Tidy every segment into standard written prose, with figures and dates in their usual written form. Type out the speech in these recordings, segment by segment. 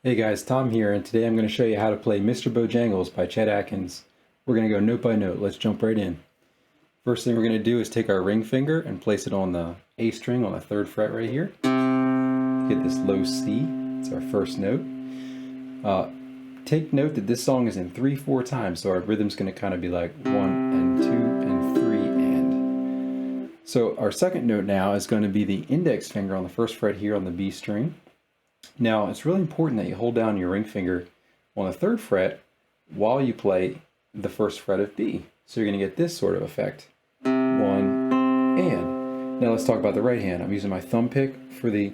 Hey guys, Tom here, and today I'm going to show you how to play Mr. Bojangles by Chet Atkins. We're going to go note by note. Let's jump right in. First thing we're going to do is take our ring finger and place it on the A string on the 3rd fret right here. Get this low C. It's our first note. Take note that this song is in 3/4 times, so our rhythm's going to kind of be like 1 and 2 and 3 and. So our second note now is going to be the index finger on the 1st fret here on the B string. Now, it's really important that you hold down your ring finger on the 3rd fret while you play the 1st fret of B. So you're going to get this sort of effect. 1 and. Now let's talk about the right hand. I'm using my thumb pick for the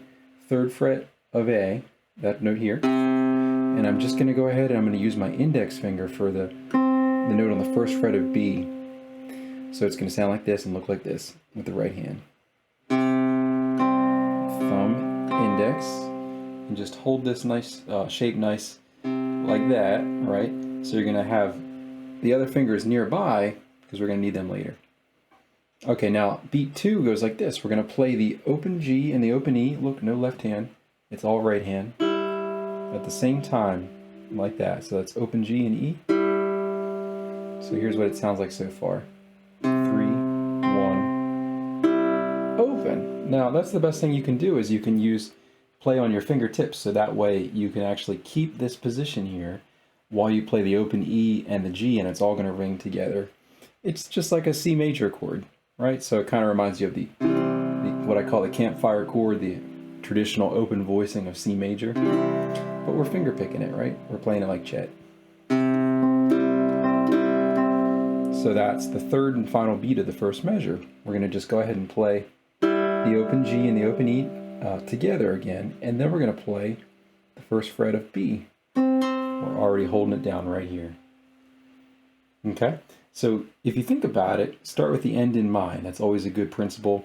3rd fret of A, that note here. And I'm just going to go ahead and I'm going to use my index finger for the note on the 1st fret of B. So it's going to sound like this and look like this with the right hand. Thumb, index. And just hold this nice shape nice like that, right? So you're going to have the other fingers nearby because we're going to need them later. Okay, now beat 2 goes like this. We're going to play the open G and the open E. Look, no left hand. It's all right hand. At the same time, like that. So that's open G and E. So here's what it sounds like so far. 3, 1, open. Now that's the best thing you can do is you can play on your fingertips, so that way you can actually keep this position here while you play the open E and the G, and it's all going to ring together. It's just like a C major chord, right? So it kind of reminds you of the what I call the campfire chord, the traditional open voicing of C major, but we're finger picking it, right? We're playing it like Chet. So that's the 3rd and final beat of the 1st measure. We're going to just go ahead and play the open G and the open E together again, and then we're going to play the 1st fret of B. We're already holding it down right here. Okay, so if you think about it, start with the end in mind. That's always a good principle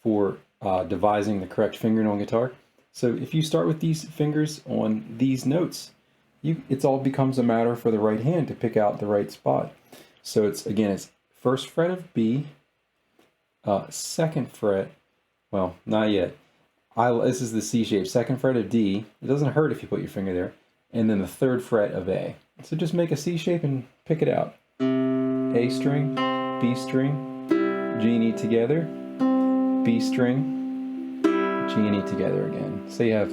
for devising the correct fingering on guitar. So if you start with these fingers on these notes, it all becomes a matter for the right hand to pick out the right spot. So it's 1st fret of B, 2nd fret, well, not yet. This is the C shape, 2nd fret of D. It doesn't hurt if you put your finger there. And then the 3rd fret of A. So just make a C shape and pick it out. A string, B string, G and E together, B string, G and E together again. So you have,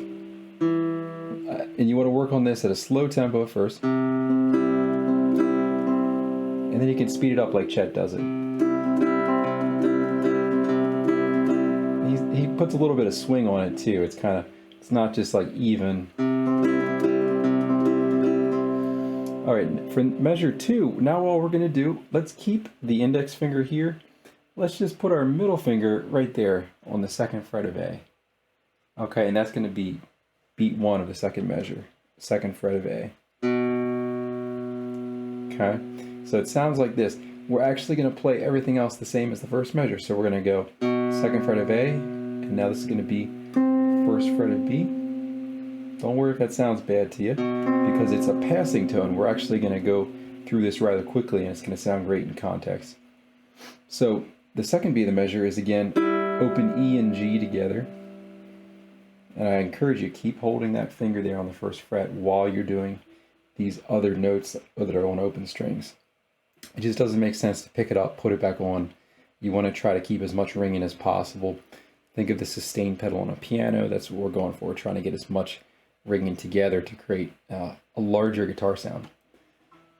and you want to work on this at a slow tempo first. And then you can speed it up like Chet does it. He puts a little bit of swing on it too. It's not just like even. All right, for measure 2, now what we're going to do, let's keep the index finger here. Let's just put our middle finger right there on the 2nd fret of A. Okay, and that's going to be beat 1 of the 2nd measure, 2nd fret of A. Okay, so it sounds like this. We're actually going to play everything else the same as the 1st measure. So we're going to go 2nd fret of A, and now this is going to be 1st fret of B. Don't worry if that sounds bad to you, because it's a passing tone. We're actually going to go through this rather quickly, and it's going to sound great in context. So the 2nd beat of the measure is again open E and G together. And I encourage you, keep holding that finger there on the 1st fret while you're doing these other notes that are on open strings. It just doesn't make sense to pick it up, put it back on. You want to try to keep as much ringing as possible. Think of the sustain pedal on a piano. That's what we're going for. We're trying to get as much ringing together to create a larger guitar sound.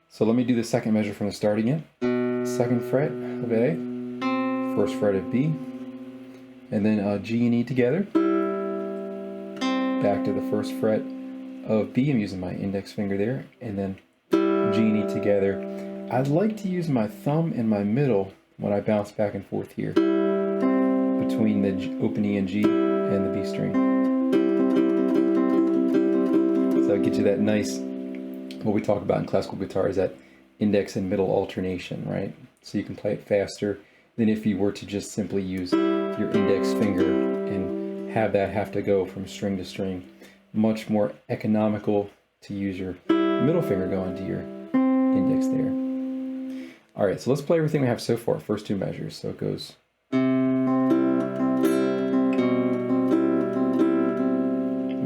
So let me do the 2nd measure from the start again. 2nd fret of A, 1st fret of B, and then G and E together. Back to the 1st fret of B. I'm using my index finger there, and then G and E together. I'd like to use my thumb and my middle when I bounce back and forth here between the open E and G and the B string. So it gets you that nice, what we talk about in classical guitar is that index and middle alternation, right? So you can play it faster than if you were to just simply use your index finger and have that have to go from string to string. Much more economical to use your middle finger going to your index there. All right, so let's play everything we have so far, first 2 measures. So it goes.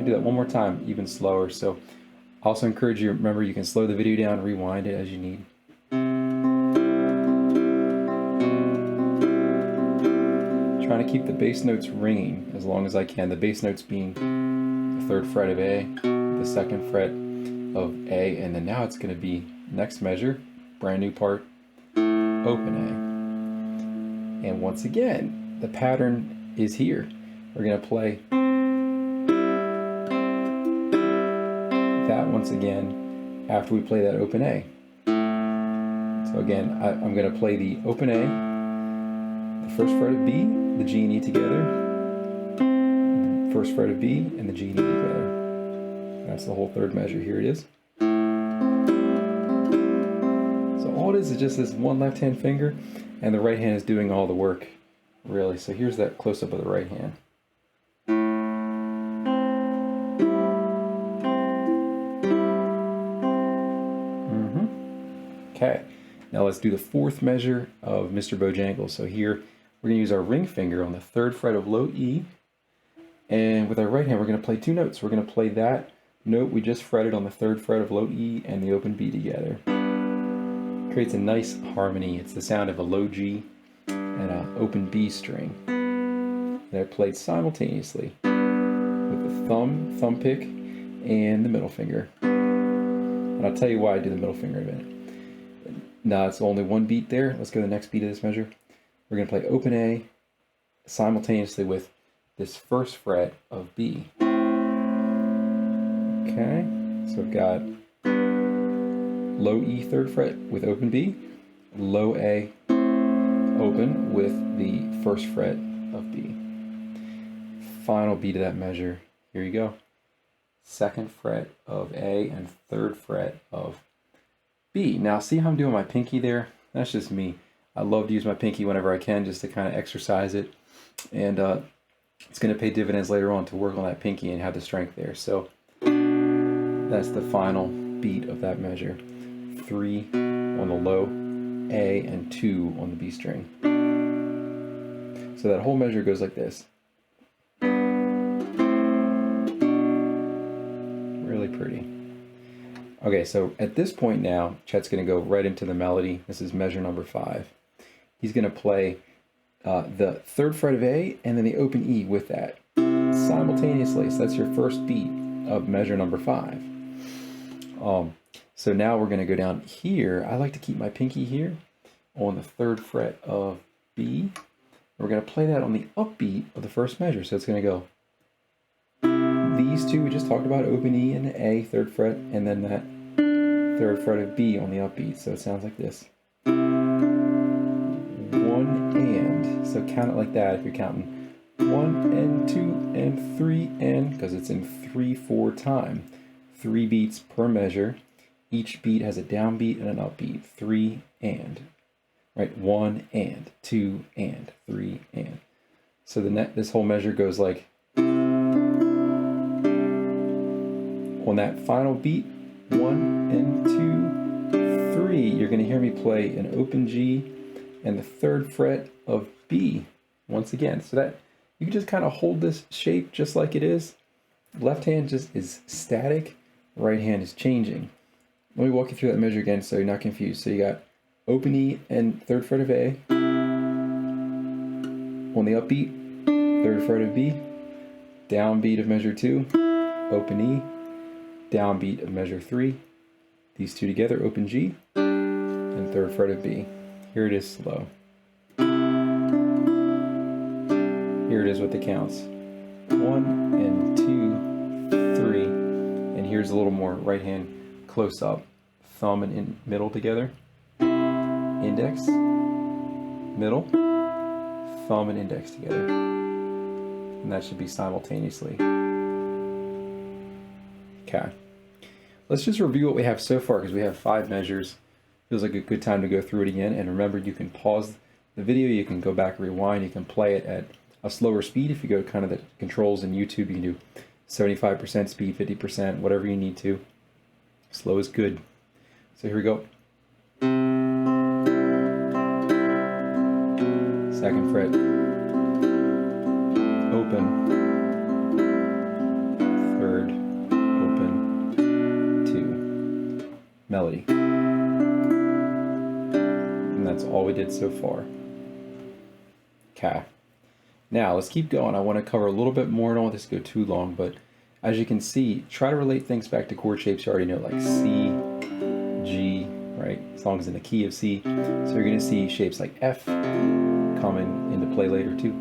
Do that one more time, even slower. So Also encourage you, remember you can slow the video down, rewind it as you need. Trying to keep the bass notes ringing as long as I can. The bass notes being the 3rd fret of A, the 2nd fret of A, and then now it's going to be next measure, brand new part, open A. And once again, the pattern is here. We're going to play that once again after we play that open A. So again, I'm going to play the open A, the 1st fret of B, the G and E together, 1st fret of B, and the G and E together. That's the whole 3rd measure. Here it is. So all it is just this one left hand finger, and the right hand is doing all the work, really. So here's that close-up of the right hand. Okay, now let's do the 4th measure of Mr. Bojangles. So here we're going to use our ring finger on the 3rd fret of low E, and with our right hand we're going to play 2 notes. We're going to play that note we just fretted on the 3rd fret of low E and the open B together. Creates a nice harmony. It's the sound of a low G and an open B string. They're played simultaneously with the thumb pick, and the middle finger. And I'll tell you why I do the middle finger in a minute. Now it's only one beat there. Let's go to the next beat of this measure. We're going to play open A simultaneously with this 1st fret of B. Okay, so I've got low E 3rd fret with open B, low A open with the 1st fret of B. Final beat of that measure. Here you go. 2nd fret of A and 3rd fret of B. Now see how I'm doing my pinky there? That's just me. I love to use my pinky whenever I can just to kind of exercise it. And it's going to pay dividends later on to work on that pinky and have the strength there. So that's the final beat of that measure. 3 on the low A and 2 on the B string. So that whole measure goes like this. Really pretty. Okay, so at this point now, Chet's going to go right into the melody. This is measure number 5. He's going to play the 3rd fret of A and then the open E with that simultaneously. So that's your first beat of measure number 5. So now we're going to go down here. I like to keep my pinky here on the 3rd fret of B. We're going to play that on the upbeat of the first measure. So it's going to go these 2 we just talked about, open E and A, 3rd fret, and then that 3rd fret of B on the upbeat. So it sounds like this. 1 and. So count it like that if you're counting 1 and 2 and 3 and, because it's in 3/4 time. 3 beats per measure. Each beat has a downbeat and an upbeat. 3 and. Right? 1 and, 2 and, 3 and. So this whole measure goes like, on that final beat, 1 and 2, 3, you're going to hear me play an open G and the 3rd fret of B once again. So that you can just kind of hold this shape just like it is. Left hand just is static, right hand is changing. Let me walk you through that measure again so you're not confused. So you got open E and 3rd fret of A. On the upbeat, 3rd fret of B. Downbeat of measure 2, open E. Downbeat of measure 3. These 2 together, open G. And 3rd fret of B. Here it is slow. Here it is with the counts. 1 and 2, 3. And here's a little more right hand close up. Thumb and middle together. Index, middle, thumb and index together. And that should be simultaneously. Okay. Let's just review what we have so far because we have 5 measures. Feels like a good time to go through it again. And remember, you can pause the video, you can go back, rewind, you can play it at a slower speed. If you go to kind of the controls in YouTube, you can do 75% speed, 50%, whatever you need to. Slow is good. So here we go. 2nd fret, open, 3rd, open, 2. melody. And that's all we did so far. Okay. Now let's keep going. I want to cover a little bit more. I don't want this to go too long, but as you can see, try to relate things back to chord shapes you already know, like C, G, right? As long as in the key of C. So you're going to see shapes like F coming into play later too.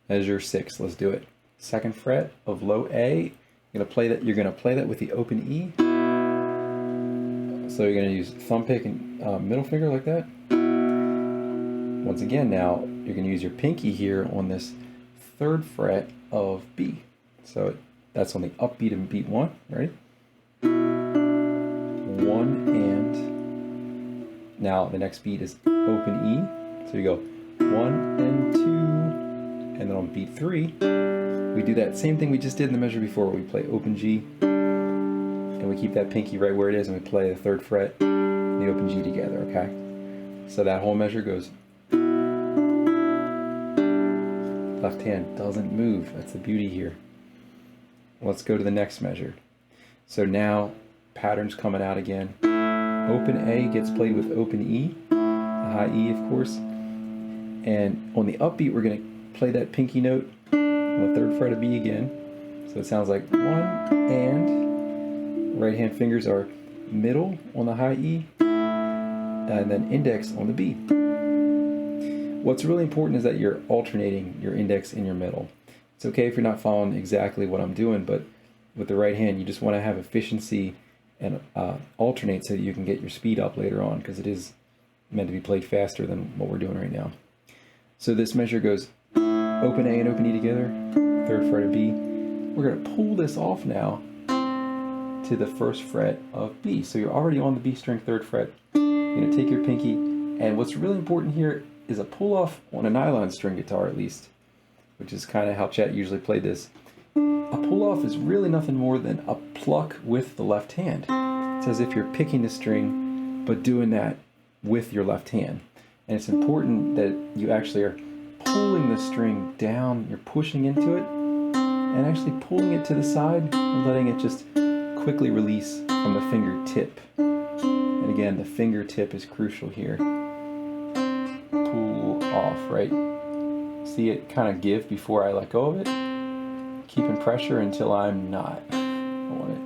Measure 6. Let's do it. 2nd fret of low A. You're going to play that with the open E. So you're going to use thumb pick and middle finger like that. Once again, now you're going to use your pinky here on this 3rd fret of B. So that's on the upbeat of beat 1. Ready? 1 and now the next beat is open E. So you go 1 and 2, and then on beat 3, we do that same thing we just did in the measure before, where we play open G, and we keep that pinky right where it is, and we play the 3rd fret and the open G together, okay? So that whole measure goes. Left hand doesn't move. That's the beauty here. Let's go to the next measure. So now, pattern's coming out again. Open A gets played with open E, the high E, of course. And on the upbeat, we're going to play that pinky note on the 3rd fret of B again. So it sounds like 1 and. Right hand fingers are middle on the high E, and then index on the B. What's really important is that you're alternating your index and your middle. It's okay if you're not following exactly what I'm doing, but with the right hand, you just want to have efficiency and alternate so that you can get your speed up later on, because it is meant to be played faster than what we're doing right now. So this measure goes open A and open E together, 3rd fret of B. We're going to pull this off now to the 1st fret of B. So you're already on the B string 3rd fret. You're going to take your pinky, and what's really important here is a pull off on a nylon string guitar, at least, which is kind of how Chet usually played this. A pull off is really nothing more than a pluck with the left hand. It's as if you're picking the string, but doing that with your left hand. And it's important that you actually are pulling the string down, you're pushing into it, and actually pulling it to the side and letting it just quickly release from the fingertip. And again, the fingertip is crucial here. Pull off, right? See it kind of give before I let go of it. Keeping pressure until I'm not on it.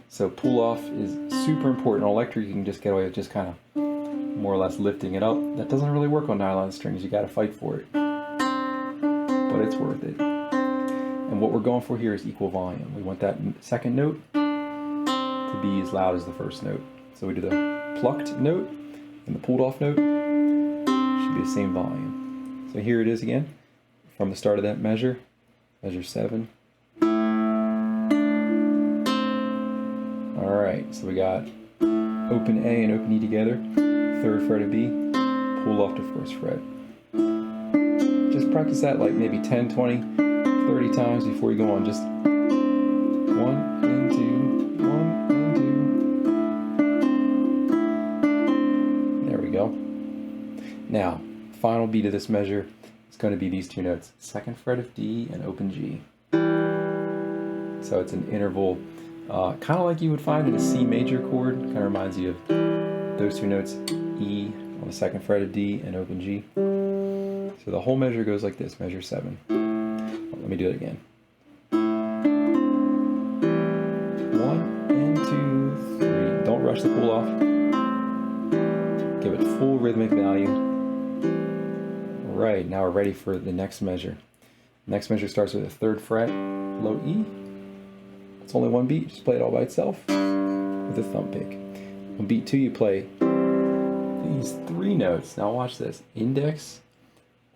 So pull off is super important. On electric, you can just get away with just kind of more or less lifting it up. That doesn't really work on nylon strings. You got to fight for it. But it's worth it. And what we're going for here is equal volume. We want that 2nd note to be as loud as the 1st note. So we do the plucked note and the pulled off note. Should be the same volume. So here it is again from the start of that measure. Measure 7. Alright, so we got open A and open E together, 3rd fret of B, pull off to 1st fret. Just practice that like maybe 10, 20, 30 times before you go on. Just 1 and 2, 1 and 2. There we go. Now, final beat of this measure is going to be these 2 notes, 2nd fret of D and open G. So it's an interval, kind of like you would find in a C major chord. Kind of reminds you of those 2 notes, E on the 2nd fret of D and open G. So the whole measure goes like this, measure 7. Well, let me do it again. 1 and 2, 3. Don't rush the pull off. Give it full rhythmic value. Alright, now we're ready for the next measure. Next measure starts with a 3rd fret, low E. It's only 1 beat, just play it all by itself with a thumb pick. On beat 2 you play these 3 notes. Now watch this. Index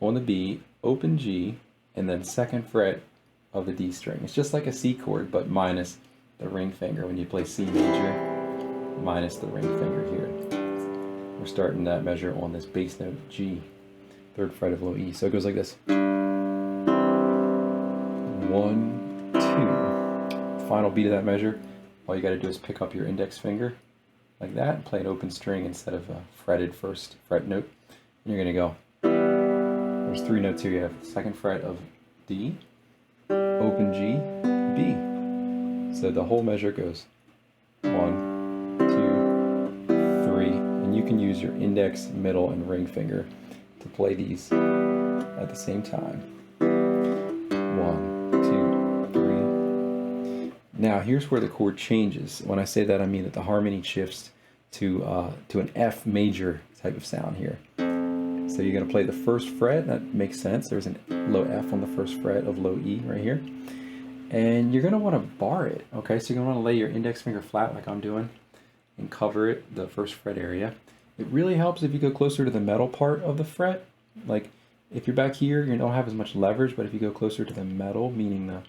on the B, open G, and then 2nd fret of the D string. It's just like a C chord, but minus the ring finger. When you play C major, minus the ring finger here. We're starting that measure on this bass note G, 3rd fret of low E. So it goes like this. 1, 2. Final beat of that measure, all you got to do is pick up your index finger like that and play an open string instead of a fretted 1st fret note. And you're going to go. There's 3 notes here. You have 2nd fret of D, open G, B. So the whole measure goes 1, 2, you can use your index, middle, and ring finger to play these at the same time. 1, 2, 3. Now here's where the chord changes. When I say that, I mean that the harmony shifts to an F major type of sound here. So you're going to play the first fret. That makes sense. There's a low F on the first fret of low E right here. And you're going to want to bar it, okay? So you're going to want to lay your index finger flat like I'm doing and cover it, the first fret area. It really helps if you go closer to the metal part of the fret. Like if you're back here, you don't have as much leverage, but if you go closer to the metal, meaning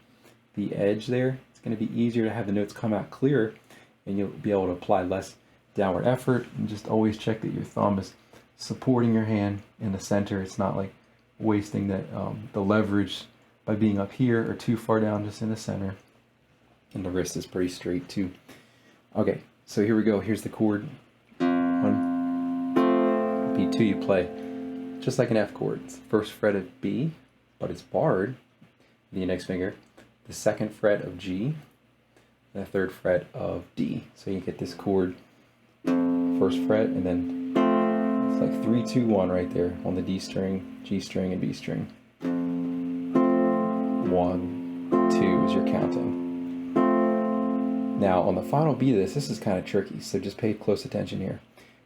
the edge there, it's going to be easier to have the notes come out clearer, and you'll be able to apply less downward effort. And just always check that your thumb is supporting your hand in the center. It's not like wasting that the leverage by being up here or too far down just in the center. And the wrist is pretty straight too. Okay, so here we go. Here's the chord. 1, B2, you play just like an F chord. It's the first fret of B, but it's barred, the index finger, the second fret of G, and the third fret of D. So you get this chord, first fret, and then it's like 3, 2, 1 right there on the D string, G string, and B string. 1, 2 is your counting. Now on the final beat of this is kind of tricky, so just pay close attention here.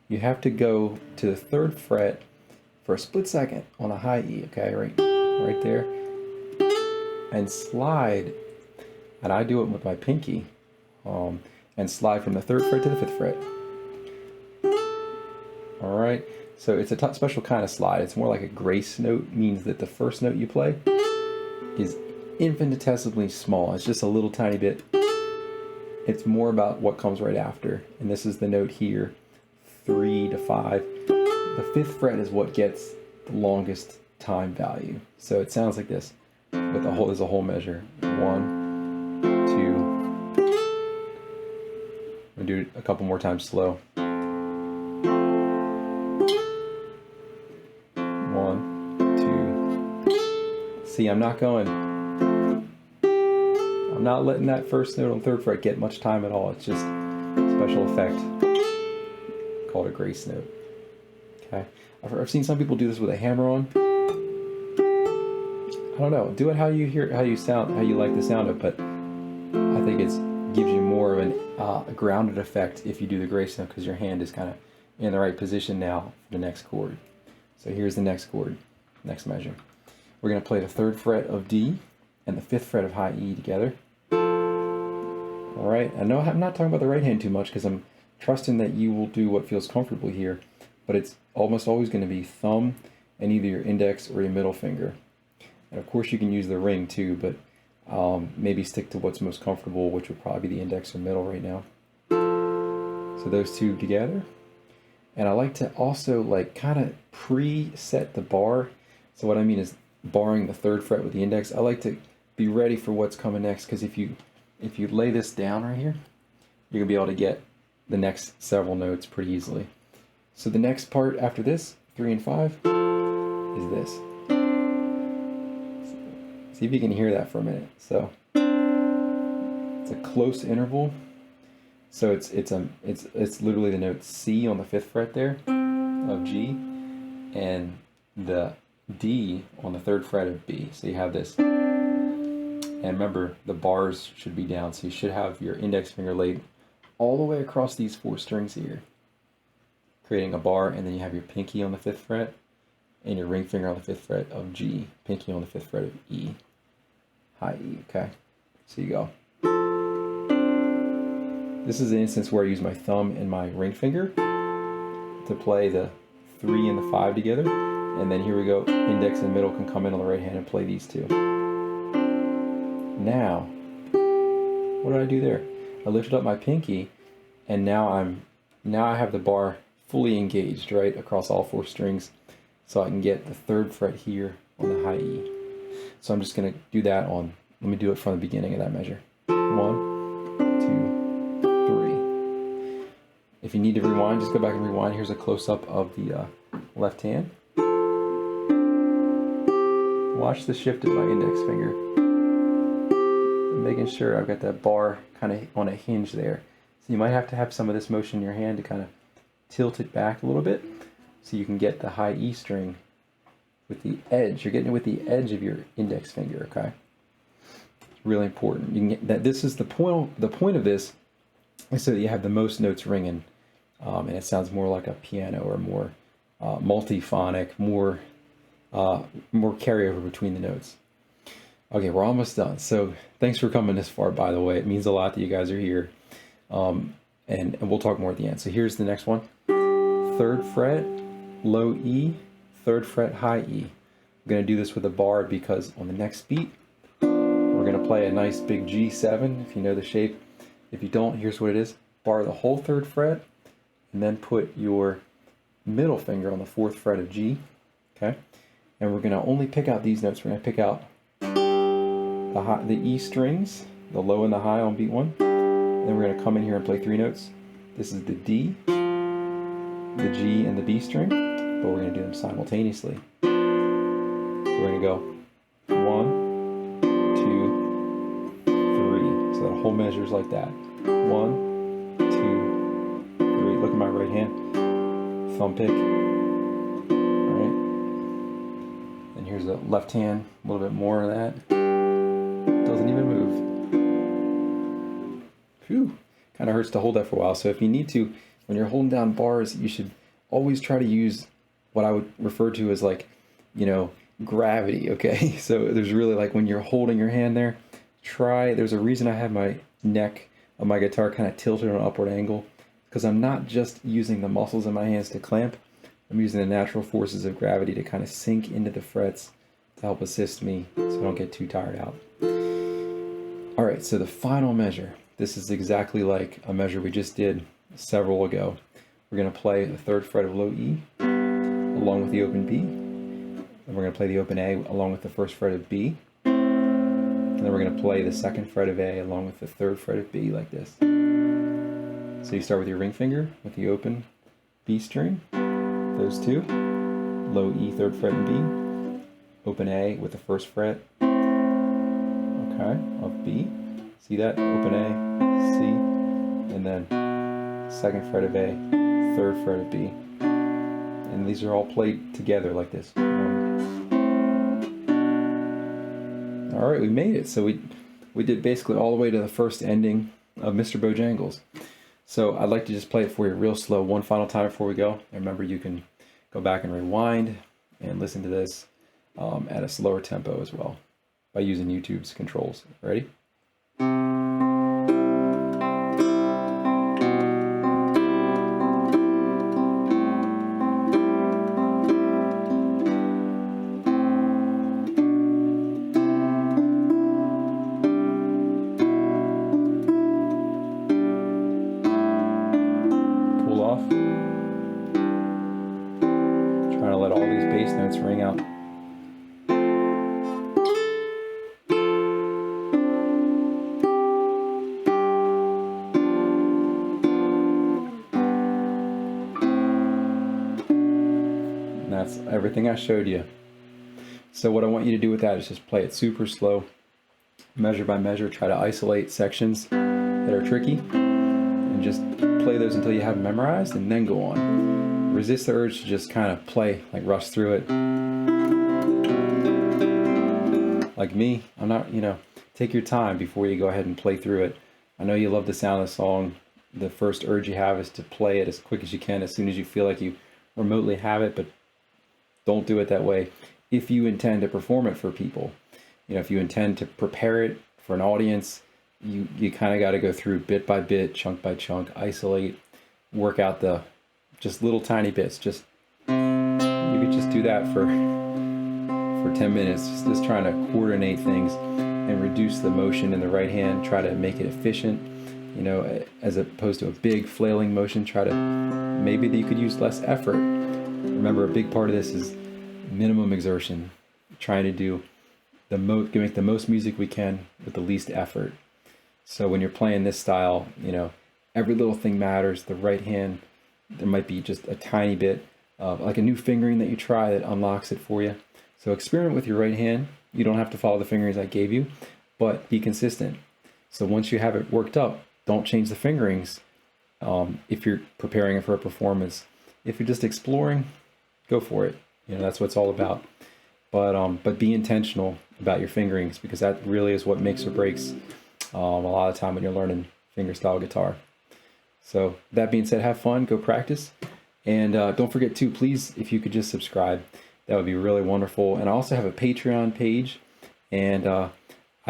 You have to go to the third fret for a split second on a high E, okay, right there, and slide, and I do it with my pinky, and slide from the third fret to the fifth fret. All right, so it's a special kind of slide. It's more like a grace note, means that the first note you play is infinitesimally small. It's just a little tiny bit. It's more about what comes right after, and this is the note here, 3 to 5. The fifth fret is what gets the longest time value. So it sounds like this, but there's a whole measure. 1, 2. I'm gonna do it a couple more times slow. 1, 2. See, I'm not letting that first note on the third fret get much time at all. It's just a special effect called a grace note. Okay, I've seen some people do this with a hammer on. I don't know. Do it how you hear, how you like the sound of it. But I think it gives you more of a grounded effect if you do the grace note, because your hand is kind of in the right position now for the next chord. So here's the next chord, next measure. We're going to play the third fret of D and the fifth fret of high E together. All right. I know I'm not talking about the right hand too much because I'm trusting that you will do what feels comfortable here, but it's almost always going to be thumb and either your index or your middle finger. And of course you can use the ring too, but maybe stick to what's most comfortable, which would probably be the index or middle right now. So those two together. And I like to also like kind of pre-set the bar. So what I mean is barring the third fret with the index. I like to be ready for what's coming next, because if you lay this down right here, you're gonna be able to get the next several notes pretty easily. So the next part after this, 3 and 5, is this. See if you can hear that for a minute. So it's a close interval. So it's literally the note C on the fifth fret there of G, and the D on the third fret of B. So you have this. And remember, the bars should be down, so you should have your index finger laid all the way across these 4 strings here, creating a bar, and then you have your pinky on the fifth fret and your ring finger on the fifth fret of G, pinky on the fifth fret of E, high E, okay? So you go. This is an instance where I use my thumb and my ring finger to play the 3 and the 5 together, and then here we go, index and middle can come in on the right hand and play these two. Now, what did I do there? I lifted up my pinky, and now I have the bar fully engaged, right, across all 4 strings, so I can get the third fret here on the high E. So I'm just going to do that on, let me do it from the beginning of that measure. 1, 2, 3. If you need to rewind, just go back and rewind. Here's a close-up of the left hand. Watch the shift of my index finger. Making sure I've got that bar kind of on a hinge there. So you might have to have some of this motion in your hand to kind of tilt it back a little bit so you can get the high E string with the edge. You're getting it with the edge of your index finger, okay? It's really important. You can get that. This is the point. The point of this is so that you have the most notes ringing, and it sounds more like a piano, or more multiphonic, more carryover between the notes. Okay, we're almost done. So thanks for coming this far, by the way. It means a lot that you guys are here. And we'll talk more at the end. So here's the next one. 3rd fret, low E, 3rd fret, high E. I'm going to do this with a bar because on the next beat, we're going to play a nice big G7, if you know the shape. If you don't, here's what it is. Bar the whole 3rd fret, and then put your middle finger on the 4th fret of G, okay? And we're going to only pick out these notes. We're going to pick out the E strings, the low and the high on beat 1. Then we're going to come in here and play 3 notes. This is the D, the G, and the B string, but we're going to do them simultaneously. So we're going to go 1, 2, 3. So that whole measure is like that. 1, 2, 3. Look at my right hand. Thumb pick. All right. And here's the left hand. A little bit more of that. Doesn't even move. Phew, kind of hurts to hold that for a while. So if you need to, when you're holding down bars, you should always try to use what I would refer to as, like, you know, gravity, okay? So there's really, like, when you're holding your hand there, there's a reason I have my neck of my guitar kind of tilted on an upward angle, because I'm not just using the muscles in my hands to clamp, I'm using the natural forces of gravity to kind of sink into the frets to help assist me so I don't get too tired out. All right, so the final measure. This is exactly like a measure we just did several ago. We're going to play the 3rd fret of low E along with the open B. And we're going to play the open A along with the 1st fret of B. And then we're going to play the 2nd fret of A along with the 3rd fret of B, like this. So you start with your ring finger with the open B string, those two, low E, 3rd fret and B, open A with the 1st fret, okay, of B. See that? Open A, C, and then 2nd fret of A, 3rd fret of B. And these are all played together like this. All right, we made it. So we did basically all the way to the first ending of Mr. Bojangles. So I'd like to just play it for you real slow one final time before we go. And remember, you can go back and rewind and listen to this at a slower tempo as well by using YouTube's controls. Ready? Trying to let all these bass notes ring out. And that's everything I showed you. So what I want you to do with that is just play it super slow, measure by measure, try to isolate sections that are tricky, and just play those until you have them memorized, and then go on. Resist the urge to just kind of play, like rush through it. Like me, I'm not, take your time before you go ahead and play through it. I know you love the sound of the song. The first urge you have is to play it as quick as you can, as soon as you feel like you remotely have it, but don't do it that way. If you intend to perform it for people, if you intend to prepare it for an audience, you kind of got to go through bit by bit, chunk by chunk, isolate, work out the just little tiny bits. Just you could just do that for 10 minutes, just trying to coordinate things and reduce the motion in the right hand, try to make it efficient, as opposed to a big flailing motion. Try to, maybe that you could use less effort. Remember, a big part of this is minimum exertion, trying to do make the most music we can with the least effort. So when you're playing this style, every little thing matters. The right hand, there might be just a tiny bit of like a new fingering that you try that unlocks it for you. So experiment with your right hand. You don't have to follow the fingerings I gave you, but be consistent. So once you have it worked up, don't change the fingerings if you're preparing for a performance. If you're just exploring, go for it. You know, that's what it's all about. But be intentional about your fingerings, because that really is what makes or breaks a lot of time when you're learning fingerstyle guitar. So that being said, have fun, go practice, and don't forget to, please, if you could just subscribe, that would be really wonderful. And I also have a Patreon page, and I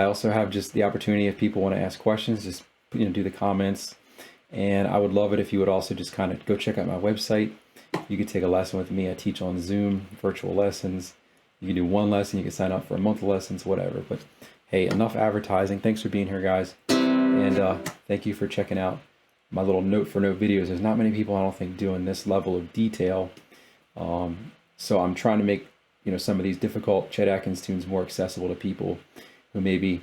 also have just the opportunity, if people want to ask questions, just do the comments. And I would love it if you would also just kind of go check out my website. You could take a lesson with me. I teach on Zoom, virtual lessons. You can do one lesson, you can sign up for a month of lessons, whatever. But hey, enough advertising. Thanks for being here, guys. And thank you for checking out my little note for note videos. There's not many people, I don't think, doing this level of detail. So I'm trying to make some of these difficult Chet Atkins tunes more accessible to people who maybe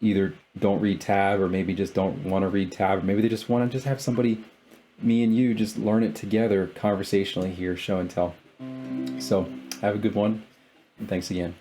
either don't read tab, or maybe just don't want to read tab, or maybe they just want to just have somebody, me and you, just learn it together conversationally here, show and tell. So have a good one, and thanks again.